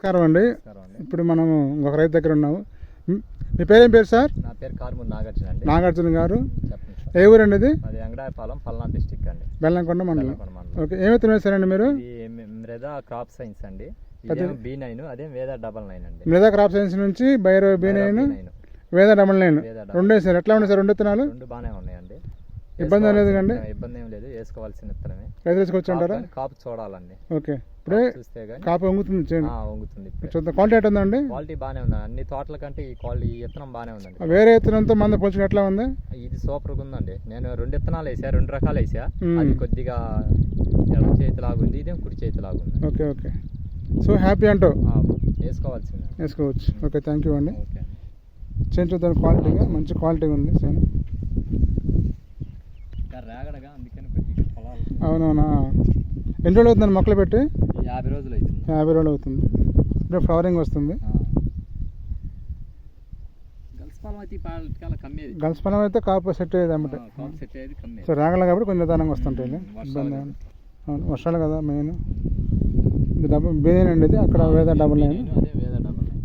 నమస్కారం అండి. ఇప్పుడు మనం ఇంకొక రైతు దగ్గర ఉన్నాము. మీ పేరేం పేరు సార్? నా పేరు కార్మూర్ నాగార్జున అండి. నాగార్జున గారు చెప్పండి. ఏ ఊరండి ఇది? అది అంగడాయపాలెం పల్నాడు డిస్టిక్ అండి. బెల్లంకొండ మండలం. ఓకే, ఏమైతే వేస్తారండి మీరు? మృదా క్రాప్ సైన్స్ అండి. B9 అదే వేద 99 అండి. మృదా క్రాప్ సైన్స్ నుంచి బైరో B9 వేద 99 రెండు వేసారు. ఎట్లా ఉన్నాయి సార్ రెండు విత్తనాలు? రెండు బాగానే ఉన్నాయండి. ఇబ్బంది అనేది కండి? ఇబ్బంది ఏం లేదు, వేసుకోవాల్సిన విత్తనమే. రైతు వేసుకొచ్చి ఉంటారా? కాపు చూడాలండి. ఓకే, ఇప్పుడే చూస్తే కాపు వంగుతుంది. వంగుతుంది. చూద్దాం, క్వాలిటీ ఎట్లా ఉందండి? క్వాలిటీ బాగానే ఉంది. అన్ని తోటల కంటే ఈ క్వాలిటీ విత్తనం బాగానే ఉందండి. వేరే విత్తనంతో మంద పోల్చుకుని ఎట్లా ఉంది? ఇది సూపర్గా ఉందండి. నేను రెండు విత్తనాలు వేసా, రెండు రకాలు వేసా. అది కొద్దిగా ఎడమ చేతిలాగా ఉంది, ఇదేం కుడి చేతిలాగా ఉంది. ఓకే ఓకే, సో హ్యాపీ అంటూ వేసుకోవాల్సింది. వేసుకోవచ్చు. ఓకే, థ్యాంక్ యూ అండి. ఓకే, చేంజ్ చూద్దాం, క్వాలిటీగా మంచి క్వాలిటీగా ఉంది సేమ్. రేగడగా అందుకని కొద్దిగా పొలాలు. అవునవునా, ఎన్ని రోజులు అవుతుంది మొక్కలు పెట్టి? 50 రోజులు అవుతుంది. 50 రోజులు అవుతుంది. ఇప్పుడు ఫ్లవరింగ్ వస్తుంది. గల్స్ పొలం అయితే కాపు సెట్ అయ్యేది అన్నమాట. సో రాగల కాబట్టి కొంచెం నిదానంగా వస్తుంటాయి. ఇబ్బంది. అవును, వర్షాలు కదా మెయిన్. ఇది B9 అండి, ఇది అక్కడ వేద 99.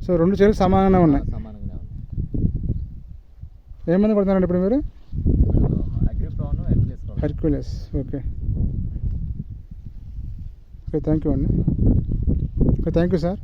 సో రెండు చేతులు సమానంగా ఉన్నాయి. ఏమంది కొడుతున్నారండి ఇప్పుడు మీరు? Hercules. Okay okay, thank you అండి. Okay, thank you sir.